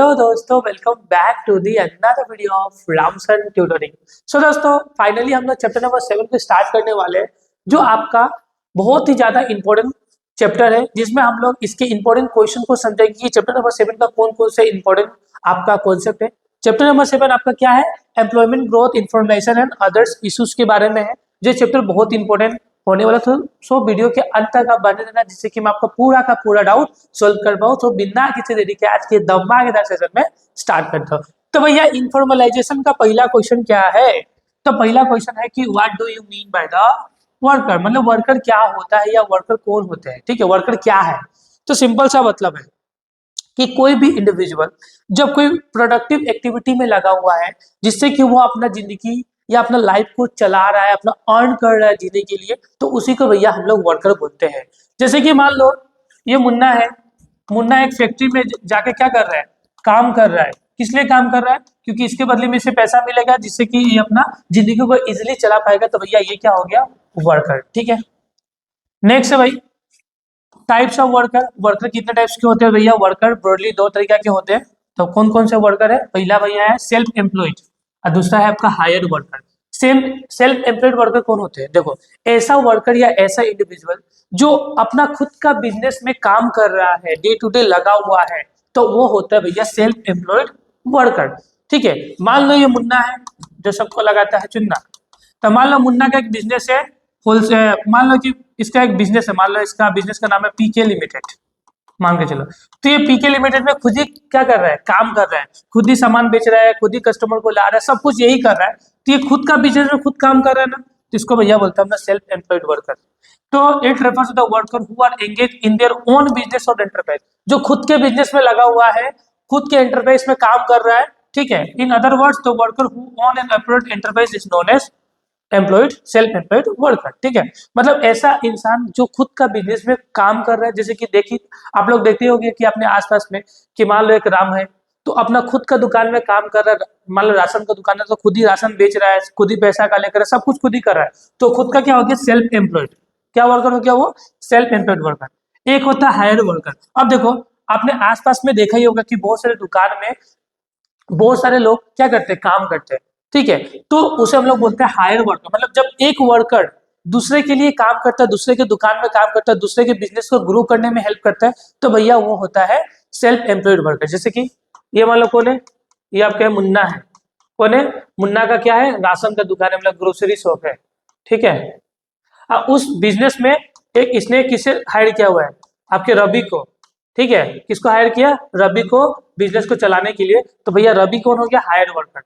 Hello दोस्तों, welcome back to the another video of Ramsan tutoring. So दोस्तों, finally हम लोग चैप्टर नंबर 7 को स्टार्ट करने वाले हैं, जो आपका बहुत ही ज्यादा इंपॉर्टेंट चैप्टर है, जिसमें हम लोग इसके इंपॉर्टेंट क्वेश्चन को समझेंगे कि चैप्टर नंबर 7 का कौन कौन से इंपॉर्टेंट आपका कॉन्सेप्ट है। चैप्टर नंबर 7 आपका क्या है? Employment growth information and others issues के बारे में है। जो चैप्टर बहुत इंपॉर्टेंट होने वाला था, सो वीडियो के अंत तक आप बने रहना, जिससे कि मैं आपका पूरा का पूरा डाउट सोल्व कर पाऊँ। तो बिना किसी देरी के आज के धमाकेदार सेशन में स्टार्ट करता हूँ। तो भैया, इनफॉर्मलाइजेशन का पहला क्वेश्चन क्या है? तो पहला क्वेश्चन है कि what do you mean by the worker, मतलब वर्कर क्या होता है या वर्कर कौन होते हैं। ठीक है, वर्कर क्या है? तो सिंपल सा मतलब है कि कोई भी इंडिविजुअल जब कोई प्रोडक्टिव एक्टिविटी में लगा हुआ है, जिससे कि वो अपना जिंदगी या अपना लाइफ को चला रहा है, अपना अर्न कर रहा है जीने के लिए, तो उसी को भैया हम लोग वर्कर बोलते हैं। जैसे कि मान लो ये मुन्ना है, मुन्ना एक फैक्ट्री में जाके क्या कर रहा है? काम कर रहा है। किस लिए काम कर रहा है? क्योंकि इसके बदले में इसे पैसा मिलेगा, जिससे कि ये अपना जिंदगी को इजिली चला पाएगा। तो भैया ये क्या हो गया? वर्कर। ठीक है, नेक्स्ट है भाई टाइप्स ऑफ वर्कर। वर्कर कितने टाइप्स के होते हैं भैया? वर्कर ब्रॉडली दो तरीके के होते हैं। तो कौन कौन से वर्कर है? पहला भैया है सेल्फ एम्प्लॉयड और दूसरा है आपका hired worker. Self employed worker कौन होते हैं? देखो, ऐसा वर्कर या ऐसा इंडिविजुअल जो अपना खुद का बिजनेस में काम कर रहा है, डे टू डे लगा हुआ है, तो वो होता है भैया सेल्फ एम्प्लॉयड वर्कर। ठीक है, मान लो ये मुन्ना है जो सबको लगाता है चुन्ना। तो मान लो मुन्ना का एक बिजनेस है, मान लो कि इसका एक बिजनेस है, मान लो इसका बिजनेस का नाम है पीके लिमिटेड, मान के चलो। तो ये पीके लिमिटेड में खुद ही क्या कर रहा है? काम कर रहा है, खुद ही सामान बेच रहा है, खुद ही कस्टमर को ला रहा है, सब कुछ यही कर रहा है। तो ये खुद का बिजनेस में खुद काम कर रहा है ना, तो इसको भैया बोलता है ना सेल्फ एम्प्लॉयड वर्कर। तो it refers to the worker who are engage in their own business और एंटरप्राइज, जो खुद के बिजनेस में लगा हुआ है, खुद के एंटरप्राइज में काम कर रहा है। ठीक है, in other words the worker who own an operate enterprise is known as employed, self employed worker. ठीक है, मतलब ऐसा इंसान जो खुद का बिजनेस में काम कर रहा है। जैसे कि देखिए, आप लोग देखते होंगे कि अपने आसपास में कि मान लो एक राम है, तो अपना खुद का दुकान में काम कर रहा है। मान लो राशन का दुकान है, तो खुद ही राशन बेच रहा है, खुद ही पैसा का लेकर सब कुछ खुद ही कर रहा है। तो खुद का क्या हो गया? Self employed. क्या वर्कर हो गया वो? Self employed worker. एक होता है हायर वर्कर। अब देखो, आपने आसपास में देखा ही होगा कि बहुत सारे दुकान में बहुत सारे लोग क्या करते हैं? काम करते हैं। ठीक है, तो उसे हम लोग बोलते हैं हायर वर्कर। मतलब जब एक वर्कर दूसरे के लिए काम करता है, दूसरे के दुकान में काम करता है, दूसरे के बिजनेस को ग्रो करने में हेल्प करता है, तो भैया वो होता है सेल्फ एम्प्लॉयड वर्कर। जैसे कि ये मान लो कौन है? ये आपका मुन्ना है। कौन है? मुन्ना का क्या है? राशन का दुकान है, मतलब ग्रोसरी शॉप है। ठीक है, अब उस बिजनेस में एक इसने किसे हायर किया हुआ है? आपके रवि को। ठीक है, किसको हायर किया? रवि को, बिजनेस को चलाने के लिए। तो भैया रवि कौन हो गया? Hire worker.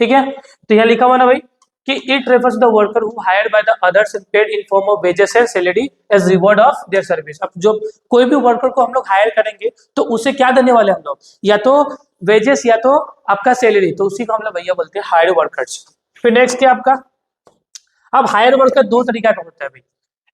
ठीक है, तो यहाँ लिखा हुआ ना भाई कि it refers the worker who hired by the others and paid in form of wages and salary as reward of their service. अब जो कोई भी वर्कर को हम लोग हायर करेंगे, तो उसे क्या देने वाले हम लोग? या तो वेजेस या तो आपका सैलरी। तो उसी को हम लोग भैया बोलते हैं हायर वर्कर्स। फिर नेक्स्ट क्या आपका? अब हायर वर्कर दो तरीका का होता है भाई।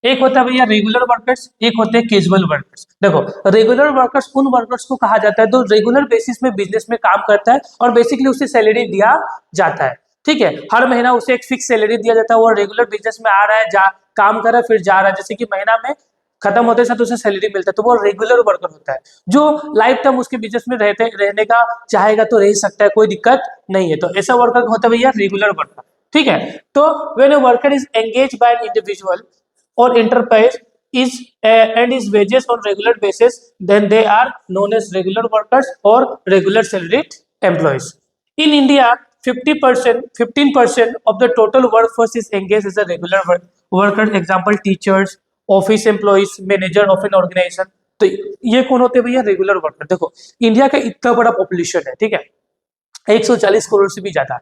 एक होता है भैया रेगुलर वर्कर्स, एक होते हैं कैजुअल वर्कर्स। देखो, रेगुलर वर्कर्स उन वर्कर्स को कहा जाता है जो रेगुलर बेसिस में बिजनेस में काम करता है और बेसिकली उसे सैलरी दिया जाता है। ठीक है, हर महीना उसे एक फिक्स सैलरी दिया जाता है। वो रेगुलर बिजनेस में आ रहा है, जा काम कर रहा है, फिर जा रहा है, जैसे कि महीना में खत्म होते साथ उसे सैलरी मिलता है, तो वो रेगुलर वर्कर होता है। जो लाइफ टाइम उसके बिजनेस में रहने का चाहेगा तो रह सकता है, कोई दिक्कत नहीं है। तो ऐसा वर्कर होता है भैया रेगुलर वर्कर। ठीक है, तो when a worker is engage by an individual or enterprise is and is wages on regular basis, then they are known as regular workers or regular salaried employees. In India, 15% of the total workforce is engaged as a regular worker. Example, teachers, office employees, manager of an organization. तो ये कौन होते हैं भैया? Regular worker. देखो, India का इतना बड़ा पॉपुलेशन है, ठीक है, 140 करोड़ से भी ज्यादा।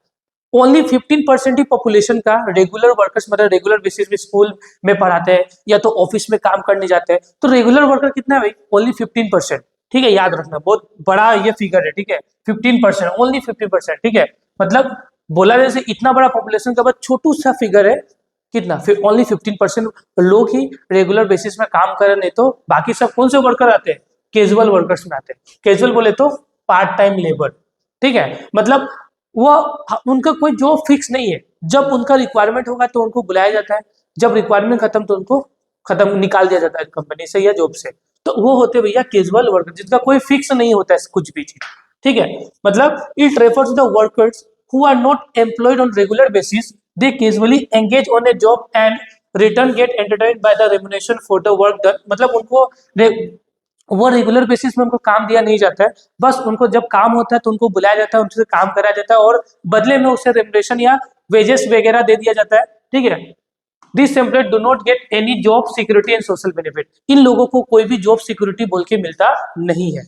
ओनली 15% ही पॉपुलेशन का रेगुलर वर्कर्स, मतलब रेगुलर बेसिस में स्कूल में पढ़ाते हैं या तो ऑफिस में काम करने जाते हैं। तो रेगुलर वर्कर कितना है भाई? ओनली 15%। ठीक है, याद रखना, बहुत बड़ा ये फिगर है। ठीक है, 15%, ओनली 15%। ठीक है, मतलब बोला जैसे इतना बड़ा पॉपुलेशन के बाद छोटू सा फिगर है। कितना? फिर ओनली 15% लोग ही रेगुलर बेसिस में काम कर रहे, नहीं तो बाकी सब कौन से वर्कर आते हैं? कैजुअल वर्कर्स में आते हैं। कैजुअल बोले तो पार्ट टाइम लेबर। ठीक है, मतलब वो उनका कोई जॉब फिक्स नहीं है। जब उनका रिक्वायरमेंट होगा तो उनको बुलाया जाता है, जब रिक्वायरमेंट खत्म तो उनको खत्म निकाल दिया जाता है कंपनी से या जॉब से। तो वो होते भैया कैजुअल वर्कर, जिनका कोई फिक्स नहीं होता है कुछ भी चीज। ठीक है, मतलब it refers to the workers who are not employed on regular basis, they casually engage on a job and return get entertained by the remuneration for the work done. मतलब उनको वो रेगुलर बेसिस में उनको काम दिया नहीं जाता है, बस उनको जब काम होता है तो उनको बुलाया जाता है, उनसे काम कराया जाता है और बदले में उसे रेम्युनरेशन या वेजेस वगैरह दे दिया जाता है। ठीक है, this employ do not get any job security and social benefit. इन लोगों को कोई भी जॉब सिक्योरिटी बोल के मिलता नहीं है।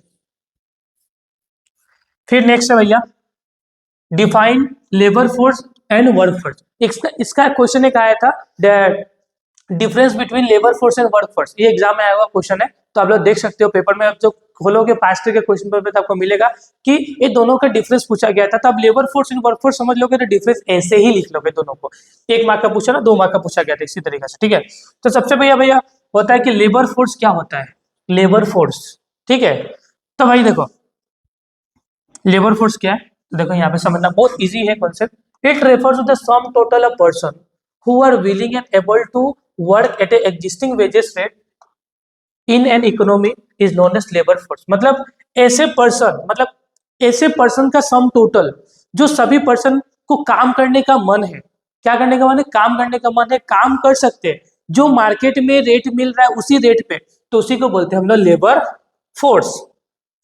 फिर नेक्स्ट है भैया, define labour force and work force. इसका क्वेश्चन एक आया था, difference between labour force and work force. ये एग्जाम में आया हुआ क्वेश्चन है, तो आप लोग देख सकते हो पेपर में, अब जो खोलोगे पास्ट के क्वेश्चन पेपर पे तो आपको मिलेगा कि ये दोनों का डिफरेंस पूछा गया था। तो आप labour force and work force समझ लोगे तो डिफरेंस ऐसे ही लिख लोगे दोनों को। 1 मार्क का पूछा ना, 2 मार्क का पूछा गया था इसी तरीके से। ठीक है, तो सबसे भैया होता है कि लेबर फोर्स क्या होता है, लेबर फोर्स। ठीक है, तो भाई देखो लेबर फोर्स क्या है, तो देखो यहाँ पे समझना बहुत इजी है concept. It refers to the sum total of person who are willing and able to work at a existing wages rate in an economy is known as labour force. मतलब ऐसे पर्सन का sum total, जो सभी person को काम करने का मन है, क्या करने का मन है, काम करने का मन है, काम कर सकते हैं, जो मार्केट में रेट मिल रहा है उसी रेट पे, तो उसी को बोलते हैं हम लोग labour force.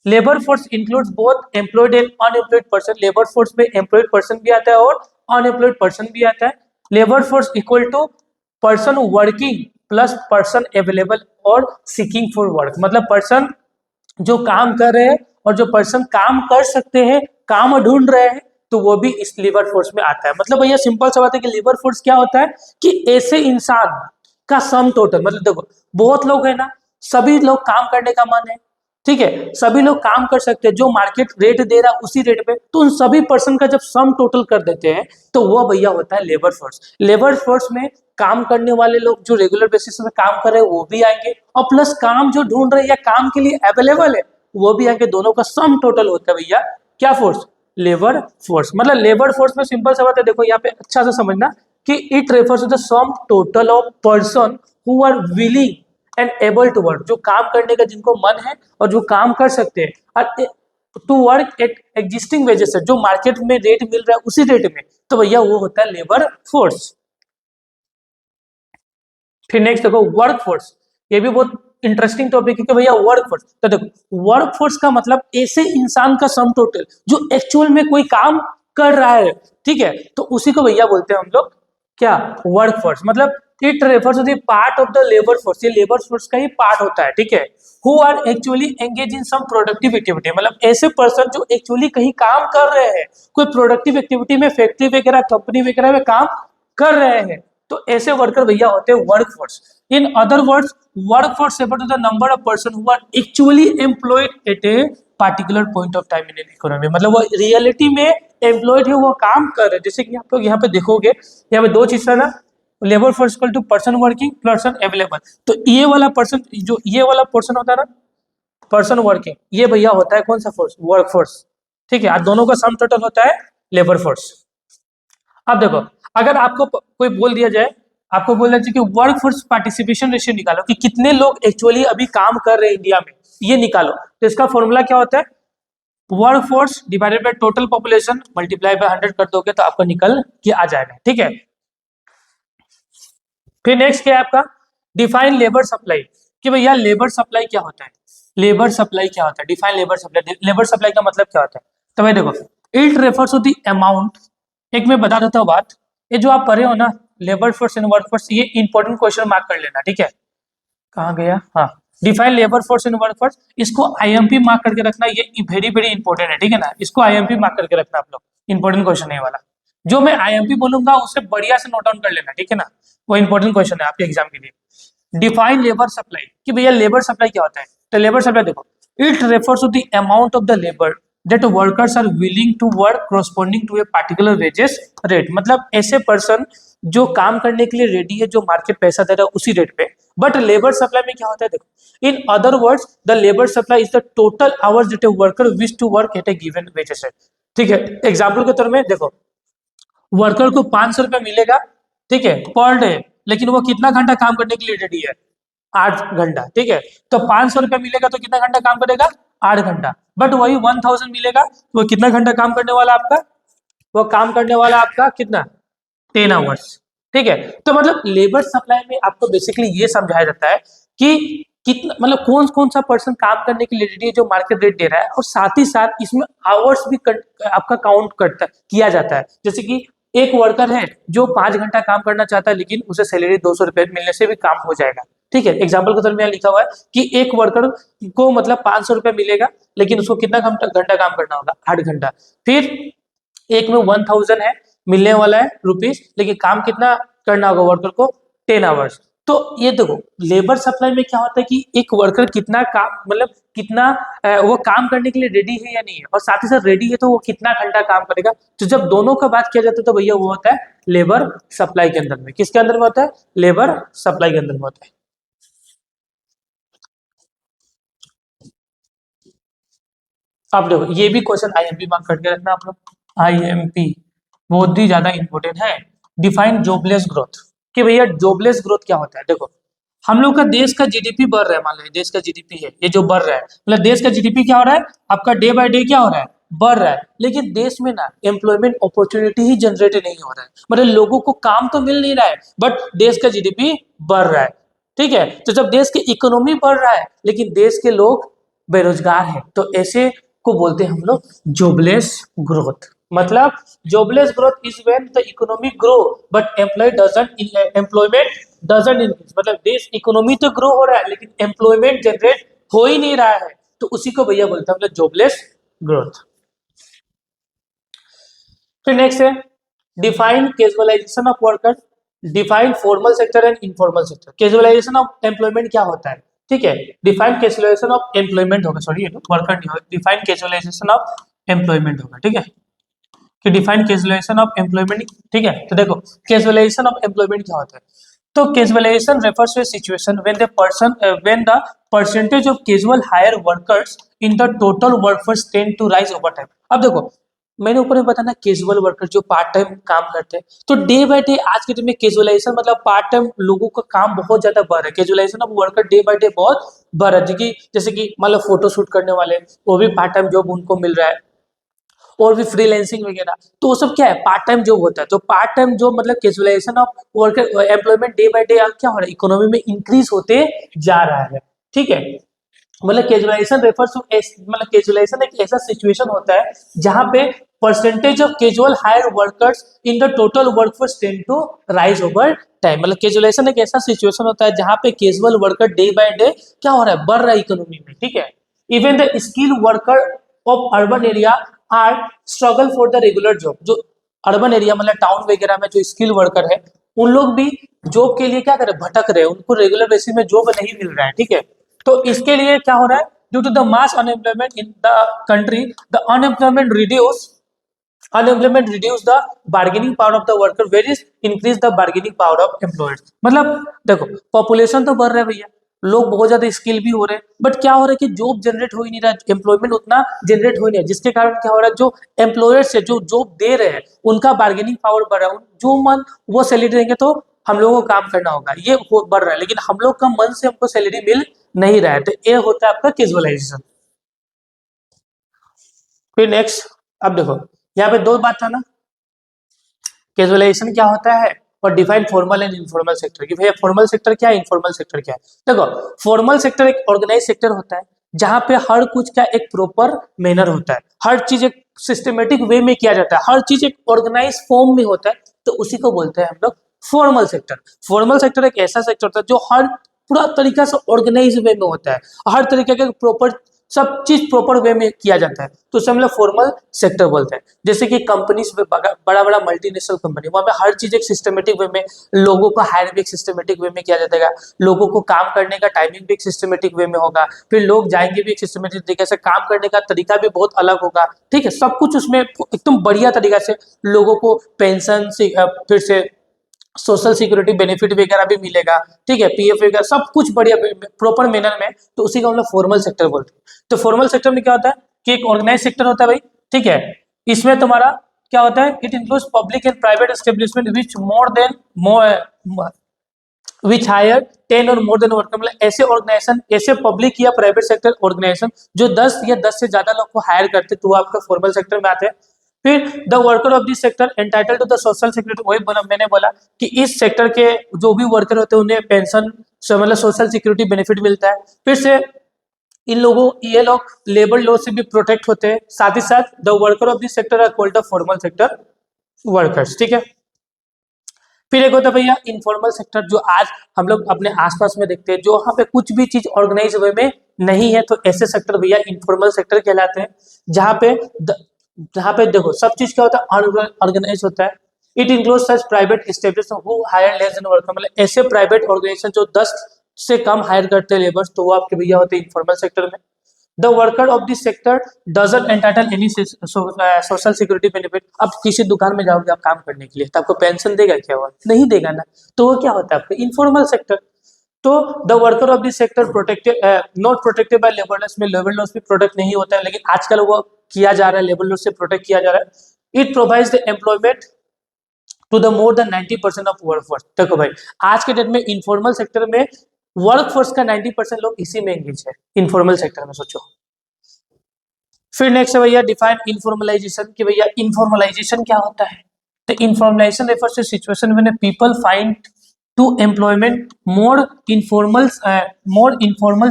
Labour force includes both employed and unemployed person. Labour force में एम्प्लॉयड पर्सन भी आता है और अनएम्प्लॉयड पर्सन भी आता है। Labour force equal to person working plus person available और सीकिंग फॉर वर्क। मतलब पर्सन जो काम कर रहे हैं और जो पर्सन काम कर सकते हैं, काम ढूंढ रहे हैं, तो वो भी इस लेबर फोर्स में आता है। मतलब भैया सिंपल सा बात है कि लेबर फोर्स क्या होता है कि ऐसे इंसान का सम टोटल, मतलब देखो बहुत लोग है ना, सभी लोग काम करने का मन है, ठीक है, सभी लोग काम कर सकते हैं, जो मार्केट रेट दे रहा है उसी रेट पे, तो उन सभी पर्सन का जब सम टोटल कर देते हैं तो वो भैया होता है लेबर फोर्स। लेबर फोर्स में काम करने वाले लोग जो रेगुलर बेसिस पे काम कर रहे हैं वो भी आएंगे, और प्लस काम जो ढूंढ रहे हैं या काम के लिए अवेलेबल है वो भी आएंगे। दोनों का सम टोटल होता है भैया क्या फोर्स, लेबर फोर्स। मतलब लेबर फोर्स में सिंपल सा बात है, देखो यहाँ पे अच्छा से समझना कि it refers to the sum total of person who are willing and able to work, जो काम करने का जिनको मन है और जो काम कर सकते हैं, और to work at existing wages है, जो मार्केट में रेट मिल रहा है उसी रेट में, तो भैया वो होता है लेबर फोर्स। फिर नेक्स्ट देखो वर्क फोर्स, ये भी बहुत इंटरेस्टिंग टॉपिक है कि भैया वर्क फोर्स। तो देखो वर्क फोर्स का मतलब ऐसे इंसान का सम टोटल जो एक्चुअल में कोई काम कर रहा है, ठीक है, तो उसी को भैया बोलते हैं हम लोग क्या, वर्क फोर्स। मतलब it refers to the part of the labour force, ये लेबर फोर्स का ही पार्ट होता है, ठीक है, who are actually engage in some productive activity. मतलब ऐसे पर्सन जो एक्चुअली कहीं काम कर रहे हैं, कोई प्रोडक्टिव एक्टिविटी में, फैक्ट्री वगैरह, कंपनी वगैरह में काम कर रहे हैं, तो ऐसे वर्कर भैया होते हैं work force. In other words work force refer to the number of person who are actually employed at a particular point of time in an economy. मतलब वो रियलिटी में एम्प्लॉयड है, वो काम कर रहे हैं। जैसे कि आप लोग यहाँ पे देखोगे, यहाँ पे दो चीज है ना, labour force equal to person working person available. तो ये वाला पर्सन, जो ये वाला पर्सन होता है ना पर्सन वर्किंग, ये भैया होता है कौन सा फोर्स, वर्क फोर्स, ठीक है। दोनों का सम टोटल होता है लेबर फोर्स। अब देखो अगर आपको कोई बोल दिया जाए, आपको बोलना चाहिए कि वर्क फोर्स पार्टिसिपेशन रेशियो निकालो, कि कितने लोग एक्चुअली अभी काम कर रहे हैं इंडिया में, ये निकालो, तो इसका फॉर्मूला क्या होता है, work force divided by total population multiply by 100 कर दोगे तो आपको निकल के आ जाएगा, ठीक है। फिर नेक्स्ट क्या है आपका, डिफाइन लेबर सप्लाई, कि भैया लेबर सप्लाई क्या होता है, लेबर सप्लाई क्या होता है, define labour supply. Labour supply का मतलब क्या होता है, तो भाई देखो it refers to the amount, एक मैं बता देता हूँ बात, ये जो आप पढ़े हो ना labour force and work force, ये इंपॉर्टेंट क्वेश्चन मार्क कर लेना, ठीक है। कहाँ गया, हाँ, define labour force and work force, इसको आईएमपी मार्क करके रखना, ये वेरी वेरी इंपॉर्टेंट है, ठीक है ना, इसको आईएमपी मार्क करके रखना आप लोग, इंपॉर्टेंट क्वेश्चन है वाला। जो मैं आईएमपी बोलूंगा उसे बढ़िया से नोट डाउन कर लेना, ठीक है ना, वो इंपॉर्टेंट क्वेश्चन है आपके एग्जाम के लिए। डिफाइन लेबर सप्लाई, कि भैया लेबर सप्लाई क्या होता है, तो लेबर सप्लाई देखो it refers to the amount of the labour that workers are willing to work corresponding to a particular wages rate। मतलब ऐसे पर्सन जो काम करने के लिए रेडी है, जो मार्केट पैसा दे रहा है उसी रेट पे। बट लेबर सप्लाई में क्या होता है, देखो in other words the labour supply is the total hours that a worker wish to work at a given wages rate, ठीक है। एग्जाम्पल के तौर में देखो वर्कर को 500 रुपया मिलेगा, ठीक है, पर डे, लेकिन वो कितना घंटा काम करने के लिए रेडी है, 8 घंटा, ठीक है। तो 500 रुपया मिलेगा तो कितना घंटा काम करेगा, 8 घंटा, बट वही 1000 मिलेगा तो वो कितना घंटा काम करने वाला आपका, वो काम करने वाला आपका कितना 10 आवर्स। ठीक है, तो मतलब लेबर सप्लाई में आपको बेसिकली ये समझाया जाता है कि कितना मतलब कौन कौन सा पर्सन काम करने के लिए रेडी है जो मार्केट रेट दे रहा है, और साथ ही साथ इसमें आवर्स भी आपका काउंट करता किया जाता है। जैसे कि एक वर्कर है जो 5 घंटा काम करना चाहता है लेकिन उसे सैलरी 200 रुपए मिलने से भी काम हो जाएगा। ठीक है, एग्जाम्पल के तौर में यहाँ लिखा हुआ है कि एक वर्कर को मतलब 500 रुपए मिलेगा लेकिन उसको कितना घंटा काम करना होगा, 8 घंटा। फिर एक में 1000 है मिलने वाला है रुपीज, लेकिन काम कितना करना होगा वर्कर को, 10 आवर्स। तो ये देखो लेबर सप्लाई में क्या होता है कि एक वर्कर कितना काम मतलब कितना वो काम करने के लिए रेडी है या नहीं है, और साथ ही साथ रेडी है तो वो कितना घंटा काम करेगा। तो जब दोनों का बात किया जाता है तो भैया वो होता है लेबर सप्लाई के अंदर में। किसके अंदर में होता है, लेबर सप्लाई के अंदर में होता है। अब देखो ये भी क्वेश्चन आईएमपी मार्क करके रखना आप लोग, आईएमपी बहुत ही ज्यादा इंपॉर्टेंट है। डिफाइन जॉबलेस ग्रोथ, कि भैया जॉबलेस ग्रोथ क्या होता है। देखो हम लोग का देश का जीडीपी बढ़ रहा है, मान लीजिए देश का जीडीपी है ये जो बढ़ रहा है, मतलब देश का जीडीपी क्या हो रहा है आपका डे बाय डे क्या हो रहा है, बढ़ रहा है, लेकिन देश में ना एम्प्लॉयमेंट अपॉर्चुनिटी ही जनरेट नहीं हो रहा है, मतलब लोगों को काम तो मिल नहीं रहा है बट देश का जीडीपी बढ़ रहा है। ठीक है, तो जब देश की इकोनॉमी बढ़ रहा है लेकिन देश के लोग बेरोजगार हैं, तो ऐसे को बोलते हैं हम लोग जॉबलेस ग्रोथ। मतलब jobless growth is when the economy grow but employment doesn't increase, मतलब देश इकोनॉमी तो ग्रो हो रहा है लेकिन एम्प्लॉयमेंट जनरेट हो ही नहीं रहा है, तो उसी को भैया बोलते हैं मतलब जॉबलेस ग्रोथ। फिर नेक्स्ट है define casualisation of worker, define formal sector and informal sector. Casualisation of employment क्या होता है, ठीक है, डिफाइन कैजुअलाइजेशन ऑफ एम्प्लॉयमेंट होगा, सॉरी ये वर्कर नहीं होगा, डिफाइन कैजुअलाइजेशन ऑफ एम्प्लॉयमेंट होगा। ठीक है, कि डिफाइन कैजुअलाइजेशन ऑफ एम्प्लॉयमेंट। ठीक है, तो देखो कैजुअलाइजेशन ऑफ एम्प्लॉयमेंट क्या होता है, तो casualisation refers to a situation when the percentage of casual hire workers in the total workforce tend to rise over time. अब देखो मैंने ऊपर में बताया कैजुअल वर्कर जो पार्ट टाइम काम करते हैं, तो डे बाय डे आज के टाइम में कैजुअलाइजेशन मतलब पार्ट टाइम लोगों का काम बहुत ज्यादा बढ़ रहा है, casualisation of worker day by day बहुत बढ़ रहा है। जैसे कि मतलब फोटो शूट करने वाले वो भी पार्ट टाइम जॉब उनको मिल रहा है, और भी फ्रीलांसिंग वगैरह, तो वो सब क्या है पार्ट टाइम जॉब होता है। तो पार्ट टाइम जॉब मतलब casualisation of worker employment day by day क्या हो रहा है, इकोनॉमी में इंक्रीज होते जा रहा है। ठीक है, मतलब कैजुअलाइजेशन रेफर्स टू मतलब कैजुअलाइजेशन एक ऐसा सिचुएशन होता है जहां पे percentage of casual hire workers in the total workforce tend to rise over time. मतलब कैजुअलाइजेशन एक ऐसा सिचुएशन होता है जहां पे casual worker day by day क्या हो रहा है, बढ़ रहा है इकोनॉमी में। ठीक है, even the skill worker of urban area are struggle for the regular job. जो अर्बन एरिया मतलब टाउन वगैरह में जो स्किल वर्कर है उन लोग भी जॉब के लिए क्या कर रहे हैं, भटक रहे हैं, उनको रेगुलर बेसिस में जॉब नहीं मिल रहा है। ठीक है, तो इसके लिए क्या हो रहा है, due to the mass unemployment in the country the unemployment reduce the bargaining power of the worker various increase the bargaining power of employers. मतलब देखो पॉपुलेशन तो बढ़ रहा है भैया, लोग बहुत ज्यादा स्किल भी हो रहे हैं, बट क्या हो रहा है कि जॉब जनरेट हो ही नहीं रहा, एम्प्लॉयमेंट उतना जनरेट हो ही नहीं रहा, जिसके कारण क्या हो रहा है जो एम्प्लॉयर्स है जो जॉब दे रहे हैं उनका बार्गेनिंग पावर बढ़ रहा है, जो मन वो सैलरी देंगे तो हम लोगों को काम करना होगा, ये बढ़ रहा है, लेकिन हम लोग का मन से हमको सैलरी मिल नहीं रहा है, तो ये होता है आपका कैजुअलाइजेशन। फिर नेक्स्ट, अब देखो यहाँ पे दो बात था ना, कैजुअलाइजेशन क्या होता है और define formal and informal sector, कि भैया फॉर्मल सेक्टर क्या है, इनफॉर्मल सेक्टर क्या है। देखो फॉर्मल सेक्टर एक ऑर्गेनाइज सेक्टर होता है जहां पे हर कुछ का एक प्रॉपर मैनर होता है, हर चीज एक सिस्टमेटिक वे में किया जाता है, हर चीज एक ऑर्गेनाइज फॉर्म में होता है, तो उसी को बोलते हैं हम लोग फॉर्मल सेक्टर। फॉर्मल सेक्टर एक ऐसा सेक्टर होता है जो हर पूरा तरीका से ऑर्गेनाइज वे में होता है, हर तरीके के प्रॉपर सब चीज प्रॉपर वे में किया जाता है, तो उसे हम लोग फॉर्मल सेक्टर बोलते हैं। जैसे कि कंपनीज में बड़ा बड़ा मल्टीनेशनल कंपनी, वहां पे हर चीज एक सिस्टमेटिक वे में, लोगों को हायर भी एक सिस्टमेटिक वे में किया जाता है, लोगों को काम करने का टाइमिंग भी एक सिस्टमेटिक वे में होगा, फिर लोग जाएंगे भी एक सिस्टमेटिक तरीके से, काम करने का तरीका भी बहुत अलग होगा। ठीक है, सब कुछ उसमें एकदम बढ़िया तरीका से लोगों को पेंशन से फिर से सोशल सिक्योरिटी बेनिफिट वगैरह भी मिलेगा। ठीक है, पीएफ वगैरह सब कुछ बढ़िया प्रॉपर मैनर में, तो उसी का हम लोग फॉर्मल सेक्टर बोलते हैं। तो फॉर्मल सेक्टर में क्या होता है कि एक ऑर्गेनाइज सेक्टर होता है भाई। ठीक है, इसमें तुम्हारा क्या होता है, it includes public and private establishment which more than which hire 10 और मोर देन वर्कर, मतलब ऐसे ऑर्गेनाइजेशन, ऐसे पब्लिक या प्राइवेट सेक्टर ऑर्गेनाइजेशन जो 10 या 10 से ज्यादा लोग को हायर करते, तो वो आपका फॉर्मल सेक्टर में आते हैं। फिर the worker of this sector entitle to the social security, वही मैंने बोला कि इस सेक्टर के जो भी वर्कर होते हैं उन्हें पेंशन मतलब सोशल सिक्योरिटी बेनिफिट मिलता है। फिर से इन लोगों, ये लोग लेबर लॉ से भी प्रोटेक्ट होते हैं। साथ ही साथ the worker of this sector are called the formal sector workers, ठीक है। फिर एक होता है भैया इनफॉर्मल सेक्टर, जो आज हम लोग अपने आसपास में देखते हैं, जो वहाँ पे कुछ भी चीज ऑर्गेनाइज वे में नहीं है, तो ऐसे सेक्टर भैया इनफॉर्मल सेक्टर कहलाते हैं। जहाँ पे देखो सब चीज क्या होता है, ऑर्गेनाइज होता है। It include such private establishment who hire less than worker, मतलब ऐसे प्राइवेट ऑर्गेनाइजेशन जो 10 से कम हायर करते हैं लेबर्स, तो वो आपके भैया होते हैं इनफॉर्मल सेक्टर में। The worker of this sector doesn't entitle any social security benefit. अब किसी दुकान में जाओगे आप काम करने के लिए, तो आपको पेंशन देगा क्या? वो नहीं देगा ना, तो वो क्या होता है आपका इनफॉर्मल सेक्टर। तो the worker of this sector protected, not protected by labour laws, में लेबर लॉस भी प्रोटेक्ट नहीं होता है, लेकिन आजकल वो किया जा रहा है, लेबर लॉस से प्रोटेक्ट किया जा रहा है। It provides the employment to the more than 90% of workforce. देखो भाई, आज के डेट में इनफॉर्मल सेक्टर में वर्कफोर्स का 90% लोग इसी में एंगेज है, इनफॉर्मल सेक्टर में, सोचो। फिर नेक्स्ट है भैया डिफाइन इनफॉर्मलाइजेशन, कि भैया इनफॉर्मलाइजेशन क्या होता है। तो informalisation refers to situation when people find to employment more informal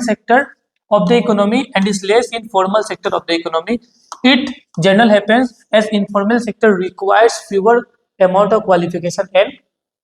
sector of the economy and is less in formal sector of the economy. It generally happens as informal sector requires fewer amount of qualification and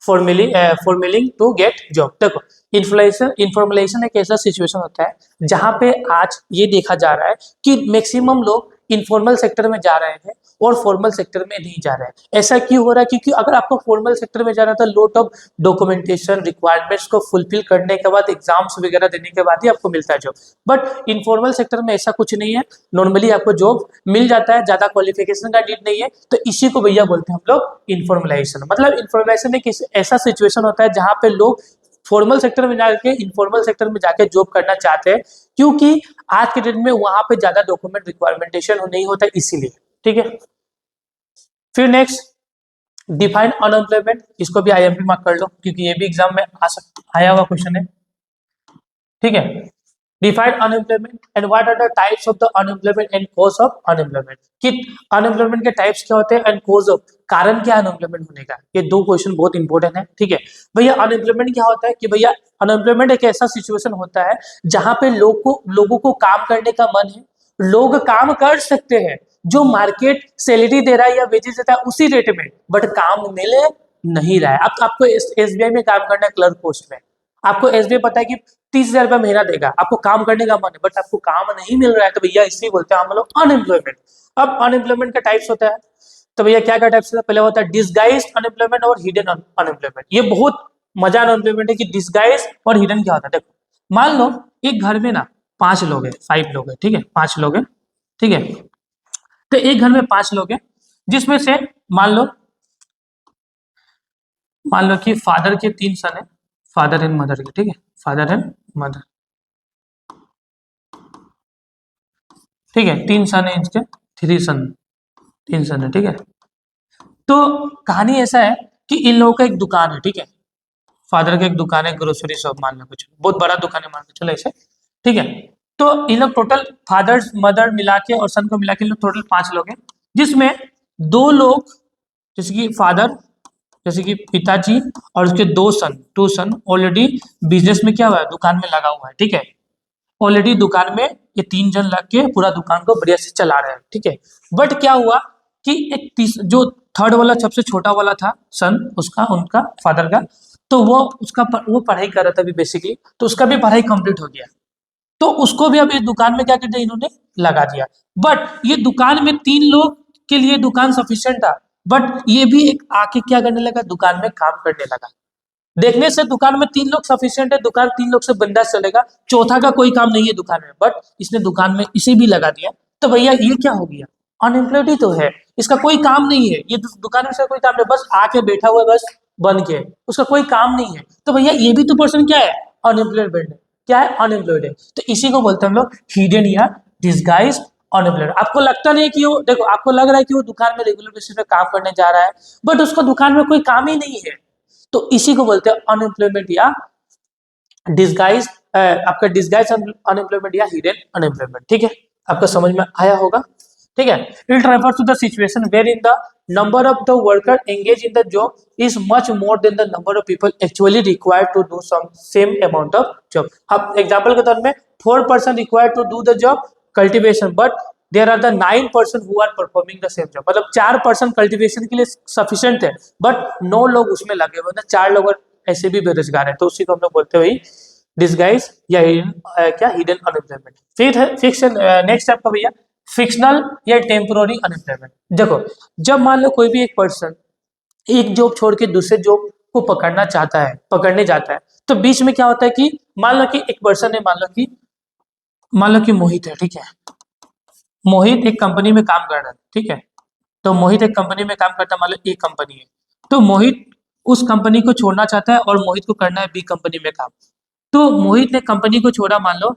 formulating to get job। देखो इन्फॉर्मलाइजेशन एक ऐसा situation होता है जहां पे आज ये देखा जा रहा है कि मैक्सिमम लोग इनफॉर्मल सेक्टर में जा रहे हैं और फॉर्मल सेक्टर में नहीं जा रहे हैं। ऐसा क्यों हो रहा है? क्योंकि अगर आपको फॉर्मल सेक्टर में जाना था, लॉट ऑफ डॉक्यूमेंटेशन रिक्वायरमेंट्स को फुलफिल करने के बाद, एग्जाम्स वगैरह देने के बाद ही आपको मिलता है जॉब। बट इनफॉर्मल सेक्टर में ऐसा कुछ नहीं है, नॉर्मली आपको जॉब मिल जाता है, ज्यादा क्वालिफिकेशन का नीड नहीं है। तो इसी को भैया बोलते हैं हम लोग इनफॉर्मलाइजेशन। मतलब इनफॉर्मलाइजेशन एक ऐसा सिचुएशन होता है जहां पे लोग फॉर्मल सेक्टर में जाके इनफॉर्मल सेक्टर में जाके जॉब करना चाहते हैं, क्योंकि आज के डेट में वहां पे ज्यादा डॉक्यूमेंट रिक्वायरमेंटेशन नहीं होता है, इसीलिए, ठीक है। फिर नेक्स्ट डिफाइन अनएम्प्लॉयमेंट, इसको भी आईएमपी मार्क कर लो, क्योंकि ये भी एग्जाम में आया हुआ क्वेश्चन है, ठीक है। Define unemployment and what are the types of the unemployment and cause of unemployment, कि अनएम्प्लॉयमेंट के टाइप्स क्या होते हैं एंड कॉज ऑफ, कारण क्या है अनएम्प्लॉयमेंट होने का। ये दो क्वेश्चन बहुत इंपॉर्टेंट है, ठीक है भैया। अनएम्प्लॉयमेंट क्या होता है कि भैया अनएम्प्लॉयमेंट एक ऐसा सिचुएशन होता है जहां पे लोगों को काम करने का मन है, लोग काम कर सकते हैं, जो मार्केट सैलरी दे रहा है या वेजेस देता है उसी रेट में, बट काम मिले नहीं रहा है। अब आपको एसबीआई में काम करना है क्लर्क पोस्ट में, आपको एसबीआई पता है कि 30,000 रुपया महीना देगा, आपको काम करने का मन है, बट आपको काम नहीं मिल रहा है, तो भैया इसी बोलते हैं हम लोग अनएम्प्लॉयमेंट। अब अनएम्प्लॉयमेंट का टाइप्स होता है, तो भैया क्या क्या टाइप्स होता है? पहले होता है डिसगाइज्ड अनएम्प्लॉयमेंट और हिडन अनएम्प्लॉयमेंट। ये बहुत मजा अनएम्प्लॉयमेंट है कि डिसगाइज और हिडन क्या होता है। देखो मान लो एक घर में ना 5 लोग है, 5 लोग है, ठीक है, 5 लोग है, ठीक है। तो एक घर में 5 लोग हैं, जिसमें से मान लो कि फादर के 3 सन है, फादर एंड मदर के, ठीक है, फादर एंड मदर, ठीक है, 3 सन है इसके, 3 सन, 3 सन है, ठीक है। तो कहानी ऐसा है कि इन लोगों का एक दुकान है, ठीक है, फादर का एक दुकान है, ग्रोसरी शॉप मान लो, कुछ बहुत बड़ा दुकान है मान के चलो ऐसे, ठीक है। तो इन लोग टोटल फादर मदर मिला के और सन को मिला के इन लोग टोटल 5 लोग हैं, जिसमें 2 लोग जैसे कि फादर, जैसे कि पिताजी और उसके 2 सन ऑलरेडी बिजनेस में क्या हुआ है, दुकान में लगा हुआ है, ठीक है। ऑलरेडी दुकान में ये 3 जन लग के पूरा दुकान को बढ़िया से चला रहे हैं, ठीक है। बट क्या हुआ कि एक जो थर्ड वाला सबसे छोटा वाला था सन, उसका उनका फादर का, तो वो पढ़ाई कर रहा था अभी बेसिकली, तो उसका भी पढ़ाई कंप्लीट हो गया, तो उसको भी अब इस दुकान में क्या कर दिया इन्होंने, लगा दिया। बट ये दुकान में 3 लोग के लिए दुकान सफिशिएंट था, बट ये भी एक आके क्या करने लगा, दुकान में काम करने लगा। देखने से दुकान में 3 लोग सफिशिएंट है, दुकान 3 लोग से बिंदास चलेगा, चौथा का कोई काम नहीं है दुकान में, बट इसने दुकान में इसे भी लगा दिया, तो भैया ये क्या हो गया, अनएम्प्लॉयड ही तो है, इसका कोई काम नहीं है, ये दुकान में से कोई काम नहीं, बस आके बैठा हुआ है, बस बन के, उसका कोई काम नहीं है, तो भैया ये भी तो पर्सन क्या है, अनएम्प्लॉयड है, क्या है, अनएम्प्लॉयड है। तो इसी को बोलते हैं हम लोग हिडन या डिसगाइज अनएम्प्लॉयड। आपको लगता नहीं है कि वो, देखो आपको लग रहा है कि वो दुकान में रेगुलर बेसिस पे काम करने जा रहा है, बट उसको दुकान में कोई काम ही नहीं है, तो इसी को बोलते हैं अनएम्प्लॉयमेंट या डिस्गाइज आपका डिस्गाइज अनएम्प्लॉयमेंट या हिडन अनएम्प्लॉयमेंट। ठीक है, आपका समझ में आया होगा। ठीक है, it refers to the situation where in the number of the worker engage in the job is much more than the number of people actually required to do some same amount of job. अब example के तौर में 4% required to do the job cultivation, but there are the 9% who are performing the same job. मतलब 4% cultivation के लिए sufficient है, but 9 लोग उसमें लगे हुए हैं, 4 लोग ऐसे भी बेरोजगार है। तो उसी को हम लोग बोलते हुए डिस्गाइज या क्या हिडन अनएम्प्लॉयमेंट। फिर है फिक्स। नेक्स्ट आपका भैया फिक्शनल या टेम्पोररी अनएम्प्लॉयमेंट। देखो, जब मान लो कोई भी एक पर्सन एक जॉब छोड़ के दूसरे जॉब को पकड़ने जाता है, तो बीच में क्या होता है कि मान लो कि एक पर्सन है, मान लो कि मोहित है। ठीक है, मोहित एक कंपनी में काम कर रहा है। ठीक है, तो मोहित एक कंपनी में काम करता है, मान लो एक कंपनी है, तो मोहित उस कंपनी को छोड़ना चाहता है और मोहित को करना है बी कंपनी में काम। तो मोहित ने कंपनी को छोड़ा, मान लो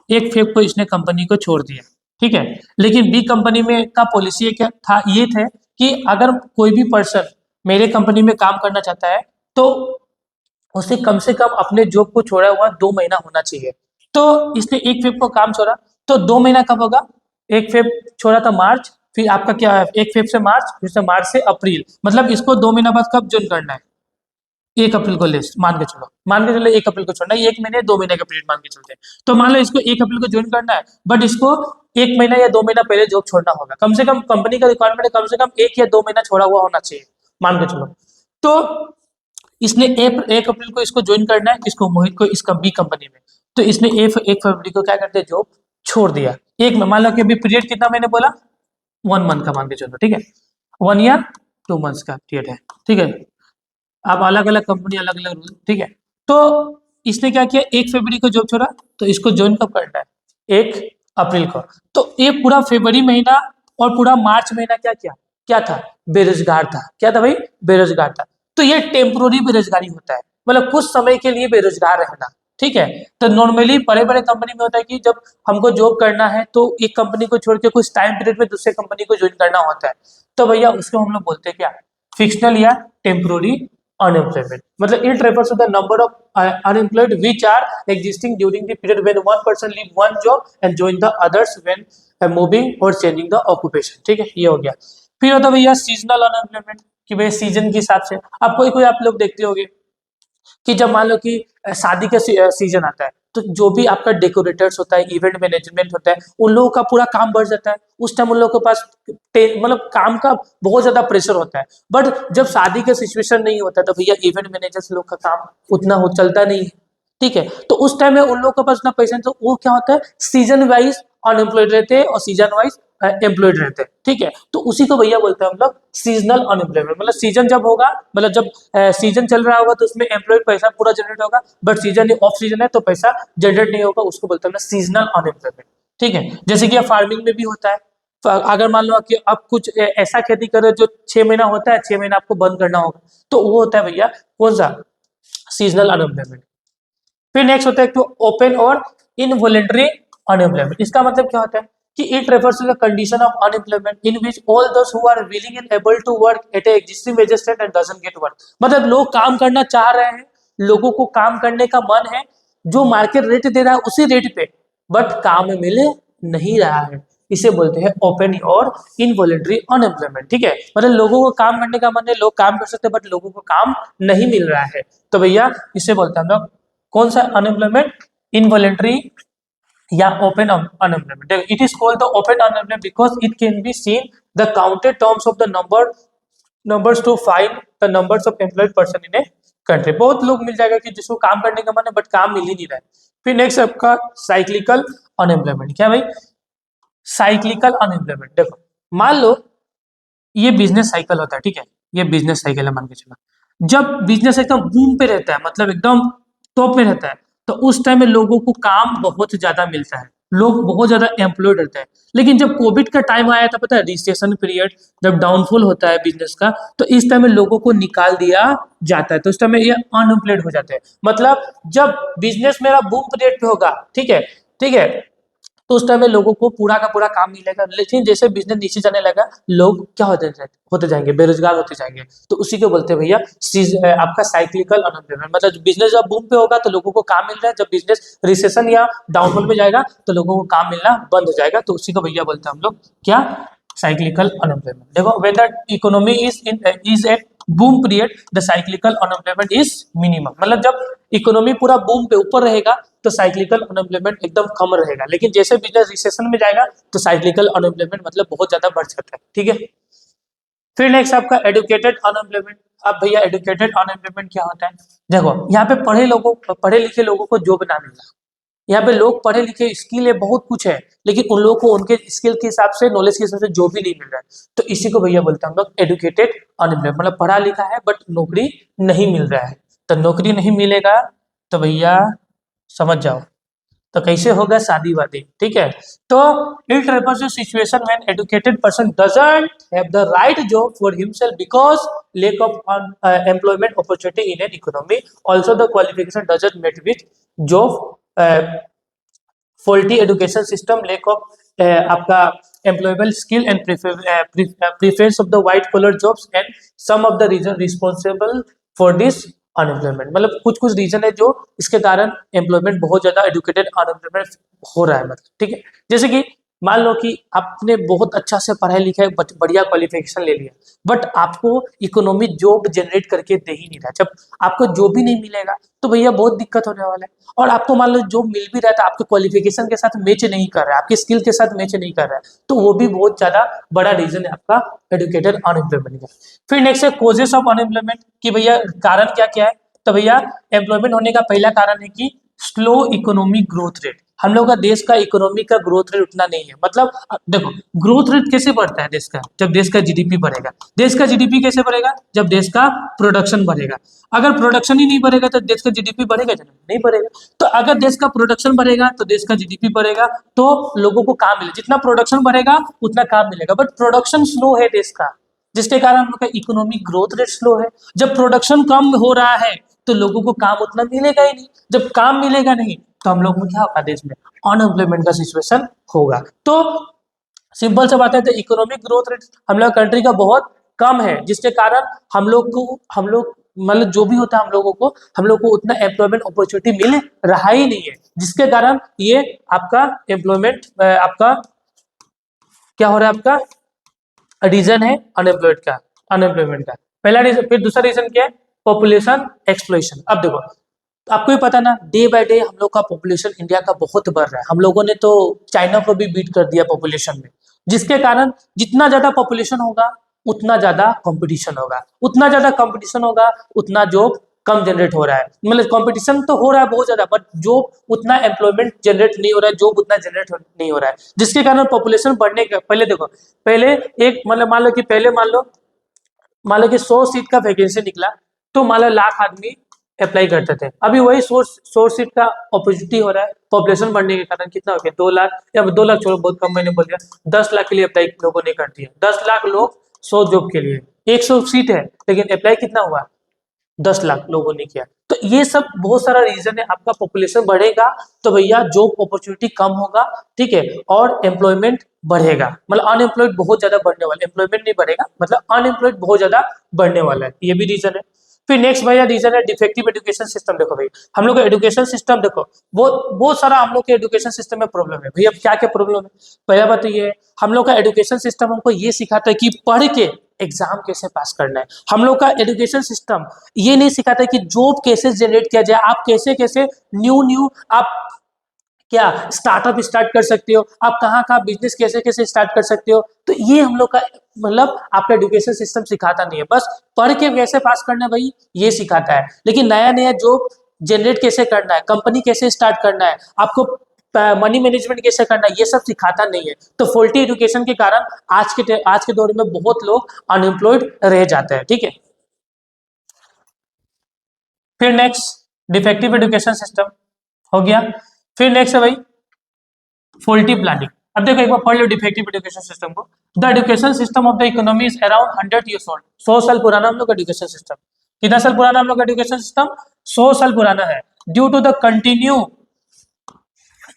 1 फेब को इसने कंपनी को छोड़ दिया। ठीक है, लेकिन बी कंपनी में का पॉलिसी क्या था, ये थे कि अगर कोई भी पर्सन मेरे कंपनी में काम करना चाहता है तो उसे कम से कम अपने जॉब को छोड़ा हुआ 2 महीना होना चाहिए। तो इसने 1 फेब को काम छोड़ा, तो 2 महीना कब होगा? 1 फेब छोड़ा था मार्च, फिर आपका क्या है 1 फेब से मार्च, फिर से मार्च से अप्रैल, मतलब इसको 2 महीना बाद कब ज्वाइन करना है? 1 अप्रैल को लिस्ट मान के चलो 1 अप्रैल को छोड़ना है, 1 महीने 2 महीने का पीरियड मान के चलते हैं। तो मान लो इसको 1 अप्रैल को ज्वाइन करना है, बट इसको 1 महीना या 2 महीना पहले जॉब छोड़ना होगा। कम से कम कंपनी का रिक्वायरमेंट है कम से कम 1 या 2 महीना छोड़ा हुआ होना चाहिए, मान के चलो। तो इसने 1 अप्रैल को इसको ज्वाइन करना है, इसको मोहित को इसका बी कंपनी में। तो इसने 1 फरवरी को क्या करते हैं, जॉब छोड़ दिया। एक में मान लो कि अभी पीरियड कितना मैंने बोला, 1 मंथ का मान के चलो। ठीक है, 1 ईयर 2 मंथ्स का पीरियड है। ठीक है, अब अलग अलग कंपनी अलग अलग रूल। ठीक है, तो इसने क्या किया, 1 फरवरी को जॉब छोड़ा, तो इसको ज्वाइन कब करना है? 1 अप्रैल को। तो ये पूरा फरवरी महीना और पूरा मार्च महीना क्या था? बेरोजगार था। क्या था भाई? बेरोजगार था। तो ये टेम्पोररी बेरोजगारी होता है, मतलब कुछ समय के लिए बेरोजगार रहना। ठीक है, तो नॉर्मली बड़े बड़े कंपनी में होता है कि जब हमको जॉब करना है तो एक कंपनी को छोड़ के कुछ टाइम पीरियड में दूसरे कंपनी को ज्वाइन करना होता है। तो भैया उसको हम लोग बोलते हैं क्या? फिक्शनल या टेम्पोररी unemployment। मतलब it refers to the number of unemployed which are existing during the period when one person leave one job and join the others when moving or changing the occupation। ठीक है, ये हो गया। फिर होता है भैया सीजनल अनएम्प्लॉयमेंट, कि भाई सीजन के हिसाब से आप कोई आप लोग देखते होंगे कि जब मान लो कि शादी का सीजन आता है, तो जो भी आपका डेकोरेटर्स होता है, इवेंट मैनेजमेंट होता है, उन लोगों का पूरा काम बढ़ जाता है। उस टाइम उन लोगों के पास मतलब काम का बहुत ज्यादा प्रेशर होता है। बट जब शादी का सिचुएशन नहीं होता तो भैया इवेंट मैनेजर्स लोग का काम उतना हो चलता नहीं है। ठीक है, तो उस टाइम में उन लोगों के पास उतना पैसा नहीं, तो वो क्या होता है, सीजन वाइज अनएम्प्लॉयड रहते हैं और सीजन वाइज एम्प्लॉयड रहते हैं। ठीक है, तो उसी को भैया बोलते हैं हम लोग सीजनल अनएम्प्लॉयमेंट। मतलब सीजन जब होगा, मतलब जब सीजन चल रहा होगा तो उसमें एम्प्लॉयड पैसा पूरा जनरेट होगा, बट सीजन ऑफ सीजन है तो पैसा जनरेट नहीं होगा, उसको बोलते हैं सीजनल अनएम्प्लॉयमेंट। ठीक है, जैसे कि फार्मिंग में भी होता है। अगर मान लो कि आप कुछ ऐसा खेती करो जो 6 महीना होता है, 6 महीना आपको बंद करना होगा, तो वो होता है भैया कौन सा? Seasonal unemployment. फिर नेक्स्ट होता है तो ओपन और इनवॉलंटरी अनएम्प्लॉयमेंट। इसका मतलब क्या होता है कि it refers to the condition of unemployment in which all those who are willing and able to work at a existing wage state and doesn't get work. मतलब लोग काम करना चाह रहे हैं, लोगों को काम करने का मन है, जो मार्केट रेट दे रहा है उसी रेट पे, बट काम मिले नहीं रहा है, इसे बोलते हैं ओपन और इनवॉलंटरी अनएम्प्लॉयमेंट। ठीक है, मतलब लोगों को काम करने का मन है, लोग काम कर सकते हैं, बट लोगों को काम नहीं मिल रहा है, तो भैया इसे बोलते हैं हम लोग कौन सा अनएम्प्लॉयमेंट? इनवॉलंटरी या open unemployment. It is called the open unemployment because it can be seen the counted terms of the numbers to find the numbers of employed person in a country. बहुत लोग मिल जाएगा कि जिसको काम करने का मन है बट काम मिल ही नहीं रहा है। फिर नेक्स्ट आपका साइक्लिकल अनएम्प्लॉयमेंट। क्या भाई? Cyclical unemployment. देखो, मान लो ये बिजनेस साइकिल होता है। ठीक है, ये बिजनेस साइकिल है मान के चलो। जब बिजनेस एकदम बूम पे रहता है, मतलब एकदम टॉप में रहता है, तो उस टाइम में लोगों को काम बहुत ज्यादा मिलता है, लोग बहुत ज्यादा एम्प्लॉयड रहते हैं। लेकिन जब कोविड का टाइम आया था, पता है, रिसेशन पीरियड, जब डाउनफॉल होता है बिजनेस का, तो इस टाइम में लोगों को निकाल दिया जाता है, तो उस टाइम में ये अनएम्प्लॉयड हो जाते हैं। मतलब जब बिजनेस मेरा बूम पीरियड पे होगा, ठीक है, तो उस टाइम में लोगों को पूरा का पूरा काम मिलेगा, लेकिन जैसे बिजनेस नीचे जाने लगा लोग क्या होते जाएंगे, बेरोजगार होते जाएंगे। तो उसी को बोलते हैं भैया आपका साइक्लिकल अनएम्प्लॉयमेंट। मतलब बिजनेस जब बूम पे होगा तो लोगों को काम मिल रहा है, जब बिजनेस रिसेशन या डाउनफॉल में जाएगा तो लोगों को काम मिलना बंद हो जाएगा। तो उसी को भैया बोलते हैं हम लोग क्या, साइक्लिकल अनएम्प्लॉयमेंट। देखो when the economy is at boom period the cyclical unemployment is minimum. मतलब जब इकोनॉमी पूरा बूम पे ऊपर रहेगा तो साइक्लिकल अनएम्प्लॉयमेंट एकदम कम रहेगा, लेकिन जैसे बिजनेस रिसेशन में जाएगा तो साइक्लिकल अनएम्प्लॉयमेंट मतलब बहुत ज्यादा बढ़ जाता है। ठीक है, फिर नेक्स्ट आपका एडुकेटेड अनएम्प्लॉयमेंट। अब भैया एडुकेटेड अनएम्प्लॉयमेंट क्या होता है, देखो यहाँ पे पढ़े लिखे लोगों को जॉब ना मिलना। यहाँ पे लोग पढ़े लिखे, स्किल है, बहुत कुछ है, लेकिन उन लोगों को उनके स्किल के हिसाब से, नॉलेज के हिसाब से जॉब भी नहीं मिल रहा है। तो इसी को भैया बोलते हैं हम लोग एडुकेटेड अनएम्प्लॉयमेंट। मतलब पढ़ा लिखा है बट नौकरी नहीं मिल रहा है। तो नौकरी नहीं मिलेगा तो भैया समझ जाओ तो कैसे होगा, शादी वादी। ठीक है, तो it refers to situation when educated person doesn't have the right job for himself because lack of employment opportunity in an economy. Also the qualification doesn't meet with job, faulty education system, lack of आपका employable skill and preference of the white collar jobs and some of the reason responsible for this unemployment. मतलब कुछ कुछ reason है जो इसके कारण employment बहुत ज्यादा एडुकेटेड अनएम्प्लॉयमेंट हो रहा है। मतलब ठीक है, जैसे कि मान लो कि आपने बहुत अच्छा से पढ़ाई लिखा है, बढ़िया क्वालिफिकेशन ले लिया, बट आपको इकोनॉमी जॉब जनरेट करके दे ही नहीं रहा। जब आपको जॉब ही नहीं मिलेगा तो भैया बहुत दिक्कत होने वाला है। और आपको मान लो जॉब मिल भी रहा है तो आपके क्वालिफिकेशन के साथ मैच नहीं कर रहा है, आपके स्किल के साथ मैच नहीं कर रहा है, तो वो भी बहुत ज्यादा बड़ा रीजन है आपका एडुकेटेड अनएम्प्लॉयमेंट का। फिर नेक्स्ट है कॉजेस ऑफ अनएम्प्लॉयमेंट, कि भैया कारण क्या क्या है। तो भैया एम्प्लॉयमेंट होने का पहला कारण है कि स्लो इकोनॉमिक ग्रोथ रेट। हम लोग का देश का इकोनॉमी का ग्रोथ रेट उतना नहीं है। मतलब देखो ग्रोथ रेट कैसे बढ़ता है देश का, जब देश का जीडीपी बढ़ेगा। देश का जीडीपी कैसे बढ़ेगा, जब देश का प्रोडक्शन बढ़ेगा। अगर प्रोडक्शन ही नहीं बढ़ेगा तो देश का जीडीपी बढ़ेगा नहीं बढ़ेगा। तो अगर देश का प्रोडक्शन बढ़ेगा तो देश का जीडीपी बढ़ेगा, तो लोगों को काम मिलेगा। जितना प्रोडक्शन बढ़ेगा उतना काम मिलेगा, बट प्रोडक्शन स्लो है देश का, जिसके कारण हम लोग का इकोनॉमिक ग्रोथ रेट स्लो है। जब प्रोडक्शन कम हो रहा है तो लोगों को काम उतना मिलेगा ही नहीं। जब काम मिलेगा नहीं तो हम लोग में क्या होगा, देश में अनएम्प्लॉयमेंट का सिचुएशन होगा। तो सिंपल सा बात है, तो इकोनॉमिक ग्रोथ रेट हम लोग कंट्री का बहुत कम है, जिसके कारण हम लोग मतलब जो भी होता है हम लोग को उतना एम्प्लॉयमेंट अपॉर्चुनिटी मिल रहा ही नहीं है, जिसके कारण ये आपका एम्प्लॉयमेंट आपका क्या हो रहा है, आपका रीजन है अनएम्प्लॉयमेंट का पहला रीजन। फिर दूसरा रीजन क्या है, पॉपुलेशन एक्सप्लोइशन। अब देखो आपको भी पता ना, डे बाय डे हम लोग का पॉपुलेशन इंडिया का बहुत बढ़ रहा है। हम लोगों ने तो चाइना को भी बीट कर दिया पॉपुलेशन में, जिसके कारण जितना ज्यादा पॉपुलेशन होगा उतना ज्यादा कंपटीशन होगा, उतना ज्यादा कंपटीशन होगा उतना जॉब कम जनरेट हो रहा है। मतलब कंपटीशन तो हो रहा है बहुत ज्यादा, बट जॉब उतना एम्प्लॉयमेंट जनरेट नहीं हो रहा है, जॉब उतना जनरेट नहीं हो रहा है, जिसके कारण पॉपुलेशन बढ़ने का पहले देखो, पहले एक मतलब मान लो कि 100 सीट का वैकेंसी निकला तो मान लो लाख आदमी अप्लाई करते थे। अभी वही 100 सीट का अपॉर्चुनिटी हो रहा है, पॉपुलेशन बढ़ने के कारण कितना हो गया, 2 लाख, या 2 लाख छोड़ो बहुत कम मैंने बोल दिया, 10 लाख के लिए अप्लाई लोगों ने कर दिया। 10 लाख लोग 100 जॉब के लिए, 100 सीट है लेकिन अप्लाई कितना हुआ, 10 लाख लोगों ने किया। तो ये सब बहुत सारा रीजन है। आपका पॉपुलेशन बढ़ेगा तो भैया जॉब अपॉर्चुनिटी कम होगा, ठीक है, और एम्प्लॉयमेंट बढ़ेगा। मतलब अनएम्प्लॉयड बहुत ज्यादा बढ़ने वाला है, एम्प्लॉयमेंट नहीं बढ़ेगा, मतलब अनएम्प्लॉयड बहुत ज्यादा बढ़ने वाला है, ये भी रीजन है। फिर नेक्स्ट भैया रीजन है डिफेक्टिव एजुकेशन सिस्टम। देखो भाई हम लोग का एजुकेशन सिस्टम देखो बहुत सारा हम लोग के एजुकेशन सिस्टम में प्रॉब्लम है। भैया क्या क्या प्रॉब्लम है, पहला बात तो ये है, हम लोग का एजुकेशन सिस्टम हमको ये सिखाता है कि पढ़ के एग्जाम कैसे पास करना है। हम लोग का एजुकेशन सिस्टम ये नहीं सिखाता है कि जॉब कैसे जनरेट किया जाए, आप कैसे कैसे न्यू आप क्या स्टार्टअप स्टार्ट कर सकते हो, आप कहाँ कहाँ बिजनेस कैसे कैसे स्टार्ट कर सकते हो। तो ये हम लोग का मतलब आपका एजुकेशन सिस्टम सिखाता नहीं है, बस पढ़ के कैसे पास करना है भाई ये सिखाता है। लेकिन नया नया जॉब जनरेट कैसे करना है, कंपनी कैसे स्टार्ट करना है, आपको मनी मैनेजमेंट कैसे करना है, ये सब सिखाता नहीं है। तो फॉल्टी एजुकेशन के कारण आज के दौर में बहुत लोग अनएम्प्लॉयड रह जाते हैं। ठीक है, फिर नेक्स्ट डिफेक्टिव एजुकेशन सिस्टम हो गया। फिर नेक्स्ट है भाई फॉल्टी प्लानिंग। अब देखो एक बार पढ़ लो डिफेक्टिव एजुकेशन सिस्टम को। The education system of the economy is around 100 years old। 100 साल पुराना हम लोग का एजुकेशन सिस्टम। कितना साल पुराना हम लोग का एजुकेशन सिस्टम, 100 साल पुराना है। Due to the continue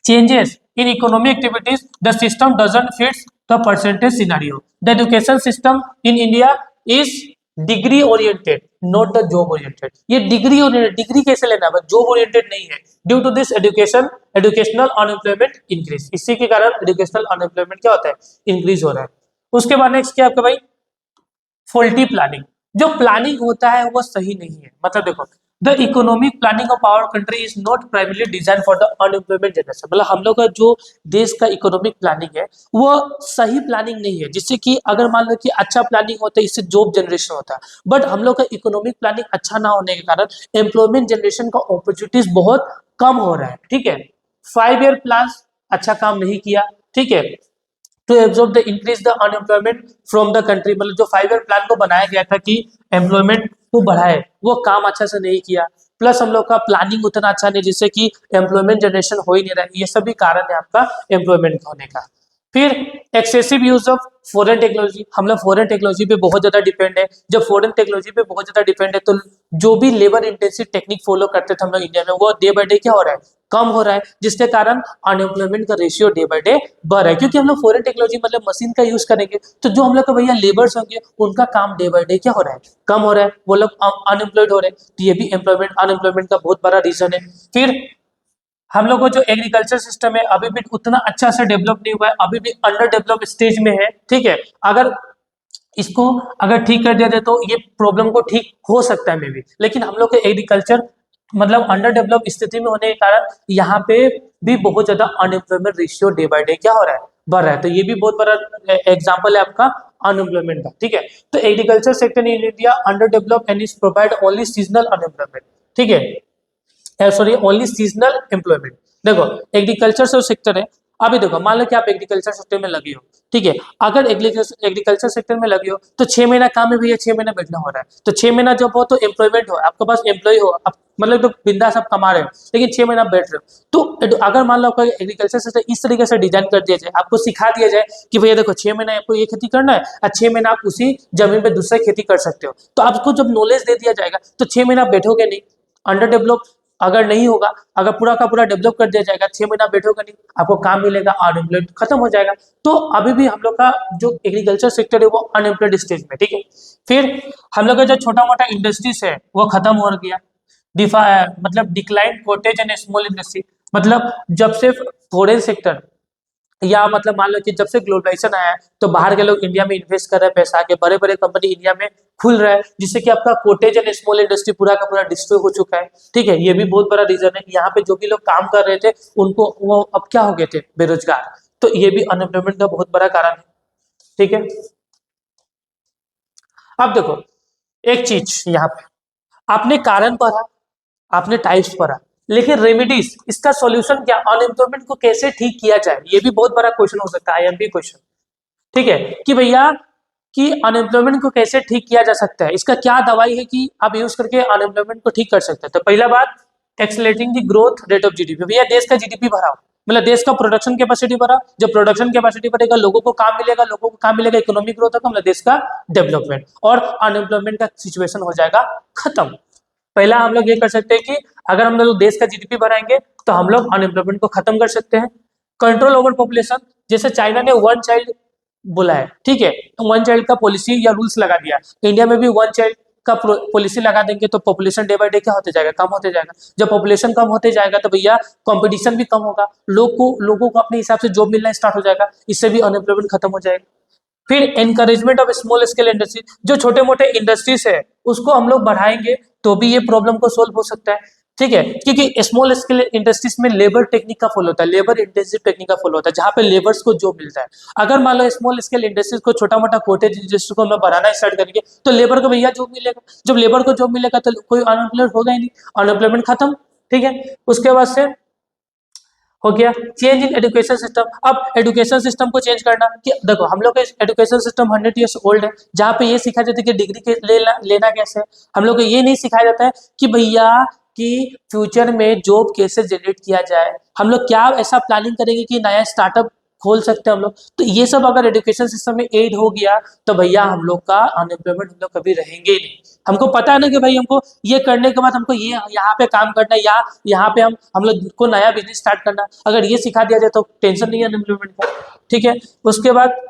changes in economic activities the system doesn't fits the percentage scenario. The education system in India is degree oriented not the job oriented. ये डिग्री ओरिएंटेड, डिग्री कैसे लेना है, job oriented नहीं है। Due to this educational unemployment increase, इसी के कारण educational unemployment क्या होता है, इंक्रीज हो रहा है। उसके बाद नेक्स्ट क्या आपका भाई, फॉल्टी प्लानिंग। जो प्लानिंग होता है वो सही नहीं है। मतलब देखो, the economic planning of our country is not primarily design for the unemployment generation. मतलब हम लोग का जो देश का इकोनॉमिक प्लानिंग है वो सही प्लानिंग नहीं है, जिससे कि अगर मान लो कि अच्छा प्लानिंग होता है इससे जॉब जनरेशन होता है, बट हम लोग का इकोनॉमिक प्लानिंग अच्छा ना होने के कारण एम्प्लॉयमेंट जनरेशन का अपॉर्चुनिटीज बहुत कम हो रहा है। ठीक है, 5 ईयर प्लान अच्छा काम नहीं किया। ठीक है, to absorb the increase the unemployment from the country, मतलब जो 5 ईयर प्लान को बनाया गया था कि एम्प्लॉयमेंट को बढ़ाए, वो काम अच्छा से नहीं किया। प्लस हम लोग का प्लानिंग उतना अच्छा नहीं, जिससे कि एम्प्लॉयमेंट जनरेशन हो ही नहीं रहा है। ये सभी कारण है आपका एम्प्लॉयमेंट होने का। फिर excessive use of foreign technology, हम लोग फॉरेन टेक्नोलॉजी पे बहुत ज्यादा डिपेंड है। जब फॉरेन टेक्नोलॉजी पे बहुत ज्यादा डिपेंड है तो जो भी लेबर इंटेंसिव टेक्निक फॉलो करते थे हम लोग इंडिया में, वो डे बाय डे क्या हो रहा है, कम हो रहा है, जिसके कारण अनएम्प्लॉयमेंट का रेशियो डे बाय डे बढ़ रहा है। क्योंकि हम लोग फॉरेन टेक्नोलॉजी मतलब मशीन का यूज करेंगे तो जो हम लोग का भैया लेबर्स होंगे उनका काम डे बाय डे क्या हो रहा है, कम हो रहा है, वो लोग अनएम्प्लॉयड हो रहे हैं। तो ये भी अनएम्प्लॉयमेंट का बहुत बड़ा रीजन है। फिर हम लोग को जो एग्रीकल्चर सिस्टम है अभी भी उतना अच्छा से डेवलप नहीं हुआ है, अभी भी अंडर डेवलप स्टेज में है। ठीक है, अगर इसको अगर ठीक कर दिया जाए तो ये प्रॉब्लम को ठीक हो सकता है मे भी, लेकिन हम लोग के एग्रीकल्चर मतलब अंडर डेवलप स्थिति में होने के कारण यहाँ पे भी बहुत ज्यादा unemployment ratio day by day क्या हो रहा है, बढ़ रहा है। तो ये भी बहुत बड़ा एग्जाम्पल है आपका अनएम्प्लॉयमेंट का। ठीक है, तो agriculture sector in India under develop and is provide only seasonal unemployment. ठीक है, सॉरी ओनली सीजनल एम्प्लॉयमेंट। देखो एग्रीकल्चर जो सेक्टर है, अभी देखो मान लो कि आप एग्रीकल्चर सेक्टर में लगे हो। ठीक है, अगर एग्रीकल्चर सेक्टर में लगे हो तो 6 महीना काम है भैया, 6 महीना बैठना हो रहा है। तो 6 महीना जब हो तो एम्प्लॉयमेंट हो, आपके पास एम्प्लॉय हो, आप मतलब तो बिंदास आप कमा रहे हो, लेकिन 6 महीना बैठ रहे हो। तो अगर मान लो आपका एग्रीकल्चर सेक्टर इस तरीके से डिजाइन कर दिया जाए, आपको सिखा दिया जाए कि भैया देखो 6 महीना आपको ये खेती करना है और 6 महीना आप उसी जमीन पे दूसरा खेती कर सकते हो। तो आपको जब नॉलेज दे दिया जाएगा तो 6 महीना बैठोगे नहीं। अंडर डेवलप अगर नहीं होगा, अगर पूरा का पूरा डेवलप कर दिया जाएगा, 6 महीना बैठोगे नहीं, आपको काम मिलेगा, अनएम्प्लॉयड खत्म हो जाएगा। तो अभी भी हम लोग का जो एग्रीकल्चर सेक्टर है वो अनएम्प्लॉयड स्टेज में। ठीक है, फिर हम लोग का जो छोटा मोटा इंडस्ट्रीज है वो खत्म हो गया। मतलब decline cottage and small industry, मतलब जब से फॉरेन सेक्टर या मतलब मान लो कि जब से ग्लोबलाइजेशन आया है तो बाहर के लोग इंडिया में इन्वेस्ट कर रहे हैं, पैसा आके बड़े बड़े कंपनी इंडिया में खुल रहा है, जिससे कि आपका कोटेज एंड स्मॉल इंडस्ट्री पूरा का पूरा डिस्ट्रॉय हो चुका है। ठीक है, ये भी बहुत बड़ा रीजन है। यहाँ पे जो भी लोग काम कर रहे थे उनको वो अब क्या हो गए थे, बेरोजगार। तो ये भी अनएम्प्लॉयमेंट का बहुत बड़ा कारण है। ठीक है, अब देखो एक चीज यहाँ पे, आपने कारण पढ़ा, आपने टाइप्स पढ़ा, लेकिन रेमेडीज, इसका सॉल्यूशन क्या, अनएम्प्लॉयमेंट को कैसे ठीक किया जाए, ये भी बहुत बड़ा क्वेश्चन हो सकता है, आईएमपी क्वेश्चन। ठीक है, कि भैया कि अनएम्प्लॉयमेंट को कैसे ठीक किया जा सकता है, इसका क्या दवाई है कि आप यूज करके अनएम्प्लॉयमेंट को ठीक कर सकते हैं। तो पहला बात, accelerating the growth rate of GDP. भैया देश का जीडीपी बढ़ाओ, मतलब देश का प्रोडक्शन कैपेसिटी बढ़ाओ। जब प्रोडक्शन कैपेसिटी बढ़ेगा, लोगों को काम मिलेगा, लोगों को काम मिलेगा, इकोनॉमिक ग्रोथ होगा, मतलब देश का डेवलपमेंट, और अनएम्प्लॉयमेंट का सिचुएशन हो जाएगा खत्म। पहला हम लोग ये कर सकते हैं कि अगर हम लोग देश का जीडीपी बढ़ाएंगे तो हम लोग अनएम्प्लॉयमेंट को खत्म कर सकते हैं। कंट्रोल ओवर पॉपुलेशन, जैसे चाइना ने 1 चाइल्ड बोला है, ठीक है, तो 1 चाइल्ड का पॉलिसी या रूल्स लगा दिया, इंडिया में भी 1 चाइल्ड का पॉलिसी लगा देंगे तो पॉपुलेशन डे बाय डे क्या होते जाएगा, कम होते जाएगा। जब पॉपुलेशन कम होते जाएगा तो भैया कंपटीशन भी कम होगा, लोगों को अपने हिसाब से जॉब मिलना स्टार्ट हो जाएगा, इससे भी अनएम्प्लॉयमेंट खत्म हो जाएगा। फिर encouragement of small scale industry, जो छोटे मोटे इंडस्ट्रीज है उसको हम लोग बढ़ाएंगे तो भी ये प्रॉब्लम को सोल्व हो सकता है। ठीक है, क्योंकि स्मॉल स्केल इंडस्ट्रीज में लेबर टेक्निक का फॉलो होता है, लेबर इंटेंसिव टेक्निक का फॉलो होता है, जहाँ पे लेबर्स को जॉब मिलता है। अगर मान लो स्मॉल स्केल इंडस्ट्रीज को, छोटा मोटा कोटेज इंडस्ट्री को हम बढ़ाना स्टार्ट करेंगे तो लेबर को भैया जॉब मिलेगा, जब लेबर को जॉब मिलेगा तो कोई अनएम्प्लॉयड होगा ही नहीं, अनएम्प्लॉयमेंट खत्म। ठीक है, उसके बाद से हो गया चेंज इन एजुकेशन सिस्टम। अब एजुकेशन सिस्टम को चेंज करना, कि देखो हम लोग का एजुकेशन सिस्टम 100 ईयर्स ओल्ड है, जहाँ पे ये सिखाया जाता है कि डिग्री के लेना कैसे है। हम लोग को ये नहीं सिखाया जाता है कि भैया कि फ्यूचर में जॉब कैसे जनरेट किया जाए, हम लोग क्या ऐसा प्लानिंग करेंगे कि नया स्टार्टअप खोल सकते हैं हम लोग। तो ये सब अगर एजुकेशन सिस्टम में एड हो गया तो भैया हम लोग का अनएम्प्लॉयमेंट हम लोग कभी रहेंगे ही नहीं। हमको पता है ना कि भाई हमको ये करने के बाद हमको ये यहाँ पे काम करना है, या यहाँ पे हम लोग को नया बिजनेस स्टार्ट करना है। अगर ये सिखा दिया जाए तो टेंशन नहीं है अनएम्प्लॉयमेंट का। ठीक है, उसके बाद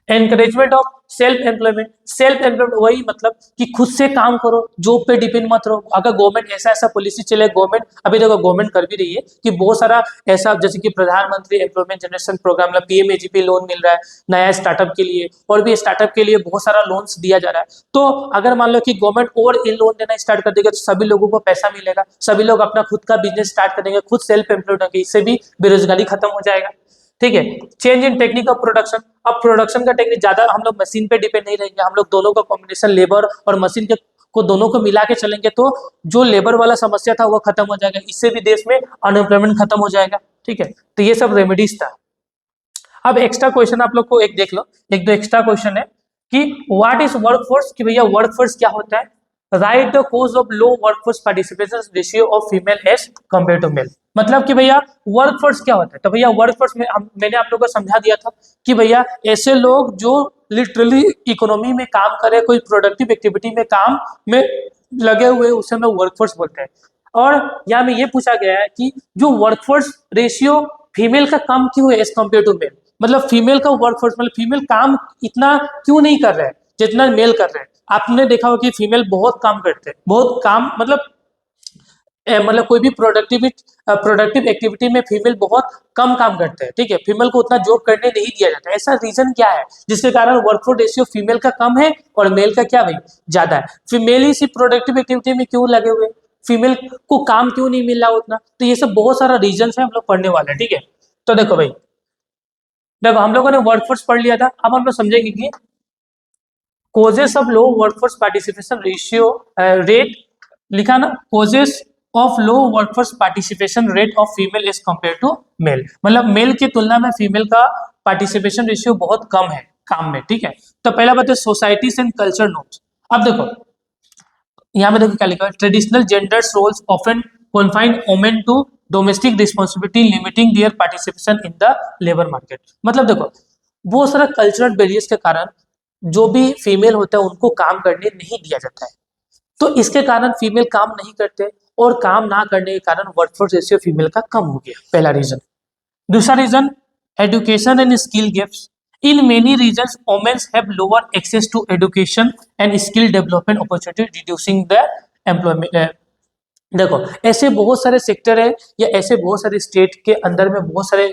एनकरेजमेंट ऑफ सेल्फ एम्प्लॉयमेंट वही मतलब कि खुद से काम करो, जॉब पे डिपेंड मत रहो। अगर गवर्नमेंट ऐसा ऐसा पॉलिसी चले, गवर्नमेंट अभी देखो गवर्नमेंट कर भी रही है कि बहुत सारा ऐसा, जैसे कि प्रधानमंत्री एम्प्लॉयमेंट जनरेशन प्रोग्राम मतलब पीएमएजीपी लोन मिल रहा है नया स्टार्टअप के लिए, और भी स्टार्टअप के लिए बहुत सारा लोन्स दिया जा रहा है। तो अगर मान लो कि गवर्नमेंट और इन लोन देना स्टार्ट कर देगा तो सभी लोगों को पैसा मिलेगा, सभी लोग अपना खुद का बिजनेस स्टार्ट करेंगे, खुद सेल्फ एम्प्लॉयड होंगे, इससे भी बेरोजगारी खत्म हो जाएगा। ठीक है, change in technique of production. अब प्रोडक्शन का टेक्निक ज्यादा हम लोग मशीन पे डिपेंड नहीं रहेंगे, हम लोग दोनों का कॉम्बिनेशन लेबर और मशीन के को दोनों को मिला के चलेंगे तो जो लेबर वाला समस्या था वो खत्म हो जाएगा, इससे भी देश में अनएम्प्लॉयमेंट खत्म हो जाएगा। ठीक है, तो ये सब रेमेडीज था। अब एक्स्ट्रा क्वेश्चन आप लोग को एक देख लो, एक दो एक्स्ट्रा क्वेश्चन है कि व्हाट इज वर्कफोर्स, कि भैया वर्कफोर्स क्या होता है। Right the cause of low workforce participation ratio of female as compare to male. मतलब कि भैया वर्कफोर्स क्या होता है, तो भैया वर्कफोर्स में मैंने आप लोगों को समझा दिया था कि भैया ऐसे लोग जो लिटरली इकोनॉमी में काम करे, कोई प्रोडक्टिव एक्टिविटी में काम में लगे हुए, उसे हम वर्कफोर्स बोलते हैं। और यहाँ में ये पूछा गया है कि जो वर्कफोर्स रेशियो फीमेल का कम क्यों है एज कम्पेयर टू मेल, मतलब फीमेल का वर्कफोर्स मतलब फीमेल काम इतना क्यों नहीं कर रहे हैं जितना मेल कर रहे हैं। आपने देखा हो कि फीमेल बहुत काम करते हैं, बहुत काम मतलब कोई भी प्रोडक्टिव एक्टिविटी में फीमेल बहुत कम काम करते हैं। ठीक है, फीमेल को उतना जॉब करने नहीं दिया जाता। ऐसा रीजन क्या है जिसके कारण वर्कफोर्स रेशियो फीमेल का कम है और मेल का क्या भाई ज्यादा है। फीमेल ही सिर्फ प्रोडक्टिव एक्टिविटी में क्यों लगे हुए, फीमेल को काम क्यों नहीं मिल रहा उतना। तो ये सब बहुत सारा रीजन है, हम लोग पढ़ने वाले हैं। ठीक है, तो देखो भाई, देखो हम लोगों ने वर्कफोर्स पढ़ लिया था, अब हम लोग समझेंगे कि causes of low workforce participation ratio rate लिखा ना, causes of low workforce participation rate of female as compare to male, मतलब मेल की तुलना में फीमेल का पार्टिसिपेशन रेशियो बहुत कम है काम में। ठीक है, तो पहला बात है सोसाइटीज एंड कल्चर नॉर्म्स। अब देखो यहाँ में देखो क्या लिखा है, traditional genders roles often confine women to domestic responsibility limiting their participation in the labour market. मतलब देखो बहुत सारा कल्चरल बैरियर्स के कारण जो भी फीमेल होता है उनको काम करने नहीं दिया जाता है, तो इसके कारण फीमेल काम नहीं करते और काम ना करने के कारण वर्कफोर्स रेशियो फीमेल का कम हो गया, पहला रीजन। दूसरा reason education and skill gaps. In many regions womens have lower access to education and skill development opportunity reducing the employment. देखो ऐसे बहुत सारे सेक्टर है या ऐसे बहुत सारे स्टेट के अंदर में बहुत सारे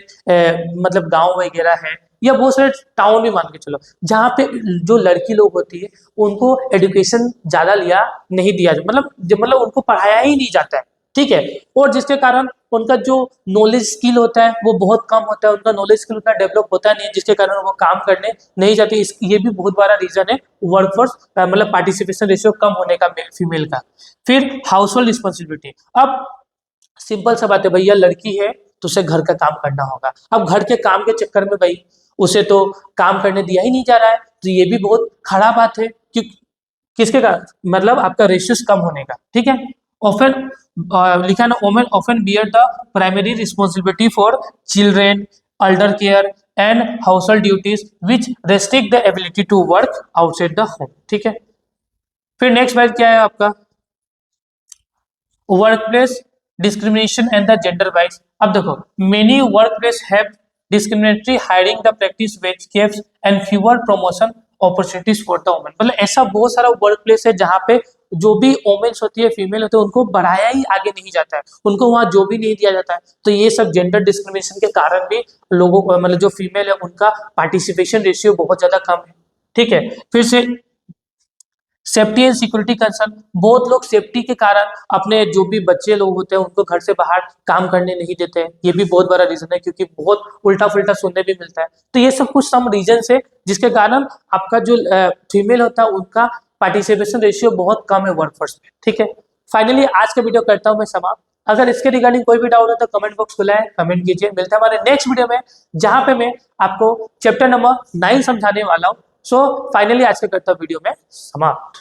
मतलब गांव वगैरह है या बहुत सारे टाउन भी मान के चलो जहाँ पे जो लड़की लोग होती है उनको एजुकेशन ज्यादा लिया नहीं दिया मतलब उनको पढ़ाया ही नहीं जाता है। ठीक है, और जिसके कारण उनका जो नॉलेज स्किल होता है वो बहुत कम होता है, उनका नॉलेज स्किल उतना डेवलप होता नहीं है, जिसके कारण वो काम करने नहीं जाते। ये भी बहुत बड़ा रीजन है वर्कफोर्स मतलब पार्टिसिपेशन रेशियो कम होने का फीमेल का। फिर हाउस होल्ड रिस्पॉन्सिबिलिटी। अब सिंपल सा बात है भैया, लड़की है तो उसे घर का काम करना होगा। अब घर के काम के चक्कर में भाई उसे तो काम करने दिया ही नहीं जा रहा है, तो ये भी बहुत खराब बात है कि किसके कारण, मतलब आपका रेशियोस कम होने का। ठीक है, ऑफन लिखा ना, women often bear the primary responsibility for children, elder care and household duties which restrict the ability to work outside the home. ठीक है, फिर नेक्स्ट बात क्या है आपका, workplace discrimination and the gender wise. अब देखो many workplace have discriminatory hiring the practice wage gaps and fewer promotion opportunities for the women. मतलब ऐसा बहुत सारा वर्क प्लेस है जहाँ पे जो भी वुमेन्स होती है, फीमेल होती है, उनको बढ़ाया ही आगे नहीं जाता है, उनको वहाँ जो भी नहीं दिया जाता है। तो ये सब जेंडर डिस्क्रिमिनेशन के कारण भी लोगों को मतलब जो फीमेल है उनका पार्टिसिपेशन रेशियो बहुत ज्यादा कम है। ठीक है, फिर से सेफ्टी एंड सिक्योरिटी कंसर्न। बहुत लोग सेफ्टी के कारण अपने जो भी बच्चे लोग होते हैं उनको घर से बाहर काम करने नहीं देते हैं, ये भी बहुत बड़ा रीजन है क्योंकि बहुत उल्टा फुल्टा सुनने भी मिलता है। तो ये सब कुछ सम रीजन है जिसके कारण आपका जो फीमेल होता है उनका पार्टिसिपेशन रेशियो बहुत कम है वर्कफोर्स में। ठीक है, फाइनली आज का वीडियो करता हूँ मैं समाप्त। अगर इसके रिगार्डिंग कोई भी डाउट है तो कमेंट बॉक्स खुला है, कमेंट कीजिए। मिलता है हमारे नेक्स्ट वीडियो में जहां पे मैं आपको चैप्टर नंबर 9 समझाने वाला हूँ। सो फाइनली आज का करता हूँ वीडियो में समाप्त।